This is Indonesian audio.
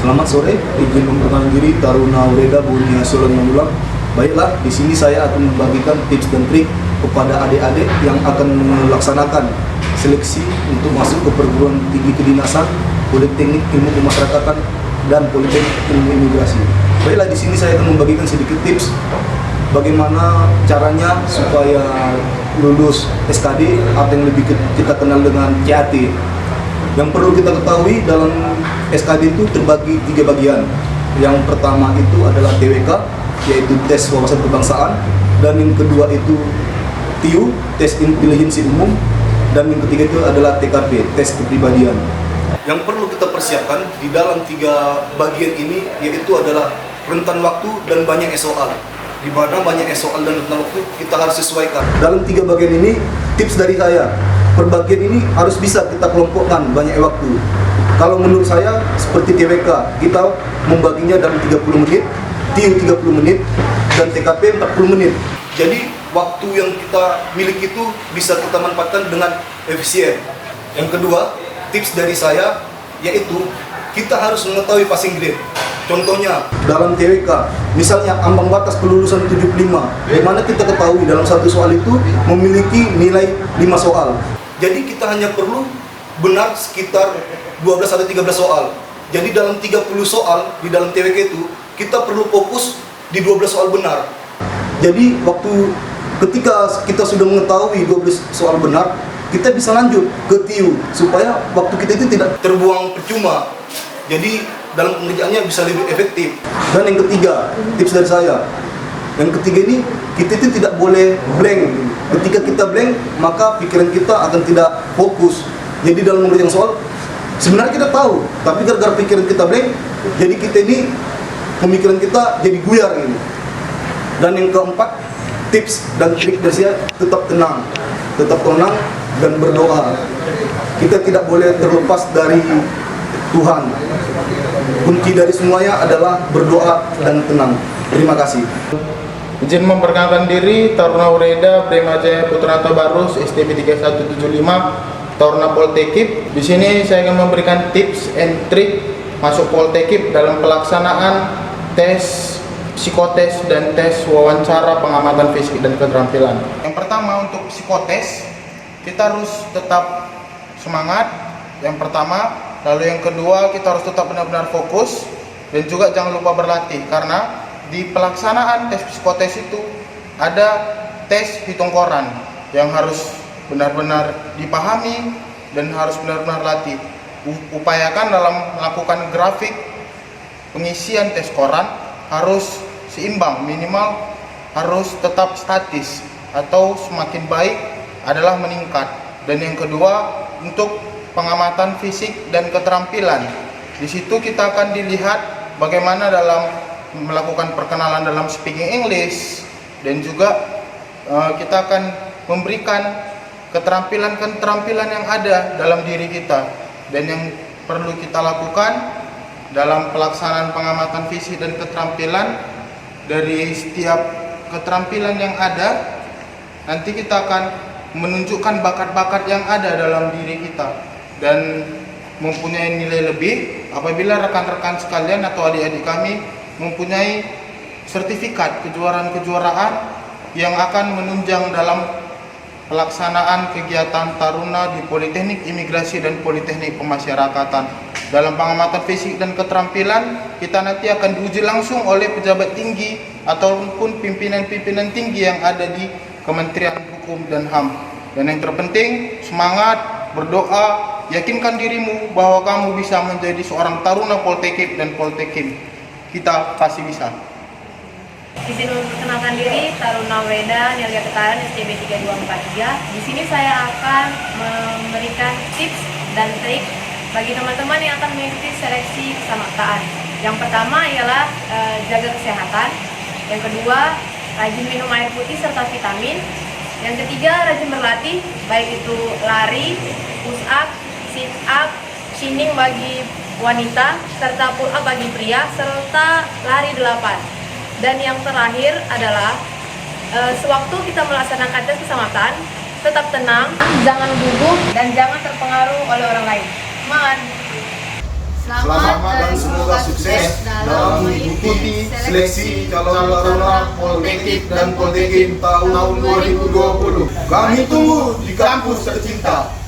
Selamat sore, izin memperkenalkan diri Taruna Ureda Bunia Sulon Manulang. Baiklah, di sini saya akan membagikan tips dan trik kepada adik-adik yang akan melaksanakan seleksi untuk masuk ke perguruan tinggi kedinasan, Politeknik Ilmu Pemasyarakatan, dan Politeknik Ilmu Imigrasi. Baiklah, di sini saya akan membagikan sedikit tips bagaimana caranya supaya lulus SKD atau yang lebih kita kenal dengan CAT. Yang perlu kita ketahui dalam SKD itu terbagi 3 bagian. Yang pertama itu adalah TWK, yaitu tes wawasan kebangsaan, dan yang kedua itu TIU, tes intelijensi umum, dan yang ketiga itu adalah TKP, tes kepribadian. Yang perlu kita persiapkan di dalam 3 bagian ini yaitu adalah rentan waktu dan banyak soal. Di mana banyak soal dan rentan waktu kita harus sesuaikan. Dalam 3 bagian ini tips dari saya, per bagian ini harus bisa kita kelompokkan banyak waktu. Kalau menurut saya seperti TWK, kita membaginya dalam 30 menit, TIU 30 menit, dan TKP 40 menit. Jadi waktu yang kita miliki itu bisa kita manfaatkan dengan efisien. Yang kedua, tips dari saya yaitu kita harus mengetahui passing grade. Contohnya dalam TWK, misalnya ambang batas kelulusan 75, di mana kita ketahui dalam satu soal itu memiliki nilai 5 soal. Jadi kita hanya perlu benar sekitar 12 atau 13 soal. Jadi dalam 30 soal di dalam TWK itu kita perlu fokus di 12 soal benar. Jadi waktu ketika kita sudah mengetahui 12 soal benar, kita bisa lanjut ke TIU supaya waktu kita itu tidak terbuang percuma. Jadi dalam pengerjaannya bisa lebih efektif. Dan yang ketiga, tips dari saya, yang ketiga ini kita itu tidak boleh blank. Ketika kita blank, maka pikiran kita akan tidak fokus. Jadi dalam mengerjakan soal, sebenarnya kita tahu, tapi gara-gara pikiran kita blank, jadi kita ini pemikiran kita jadi buyar ini. Dan yang keempat, tips dan trik dari saya, tetap tenang dan berdoa. Kita tidak boleh terlepas dari Tuhan. Kunci dari semuanya adalah berdoa dan tenang. Terima kasih. Izin memperkenalkan diri, Taruna Ureda Brema Jaya Putranto Barus STB 3175 Taruna Poltekip. Di sini saya akan memberikan tips and trik masuk Poltekip dalam pelaksanaan tes psikotes dan tes wawancara pengamatan fisik dan keterampilan. Yang pertama untuk psikotes, kita harus tetap semangat. Yang pertama, lalu yang kedua kita harus tetap benar-benar fokus dan juga jangan lupa berlatih, karena di pelaksanaan tes psikotes itu ada tes hitung koran yang harus benar-benar dipahami dan harus benar-benar latih. Upayakan dalam melakukan grafik pengisian tes koran harus seimbang, minimal harus tetap statis atau semakin baik adalah meningkat. Dan yang kedua untuk pengamatan fisik dan keterampilan, di situ kita akan dilihat bagaimana dalam melakukan perkenalan dalam speaking English, dan juga kita akan memberikan keterampilan-keterampilan yang ada dalam diri kita dan yang perlu kita lakukan dalam pelaksanaan pengamatan fisik dan keterampilan. Dari setiap keterampilan yang ada, nanti kita akan menunjukkan bakat-bakat yang ada dalam diri kita dan mempunyai nilai lebih apabila rekan-rekan sekalian atau adik-adik kami mempunyai sertifikat kejuaraan-kejuaraan yang akan menunjang dalam pelaksanaan kegiatan taruna di Politeknik Imigrasi dan Politeknik Pemasyarakatan. Dalam pengamatan fisik dan keterampilan, kita nanti akan diuji langsung oleh pejabat tinggi ataupun pimpinan-pimpinan tinggi yang ada di Kementerian Hukum dan HAM. Dan yang terpenting, semangat, berdoa, yakinkan dirimu bahwa kamu bisa menjadi seorang taruna Poltekip dan Poltekim. Kita pasti bisa. Izin memperkenalkan diri, Taruna Ureda Nelia Ketaran STB 3243. Di sini saya akan memberikan tips dan trik bagi teman-teman yang akan mengikuti seleksi kesamaptaan. Yang pertama ialah jaga kesehatan. Yang kedua, rajin minum air putih serta vitamin. Yang ketiga, rajin berlatih, baik itu lari, push up, sit up, chinning bagi wanita, serta pull up bagi pria, serta lari 8. Dan yang terakhir adalah sewaktu kita melaksanakan tes keselamatan, tetap tenang, jangan gugup, dan jangan terpengaruh oleh orang lain. Semangat! Selamat dan semoga sukses dalam mengikuti seleksi calon taruna Polteknik dan Poltekim tahun 2020. Kami tunggu di kampus tercinta.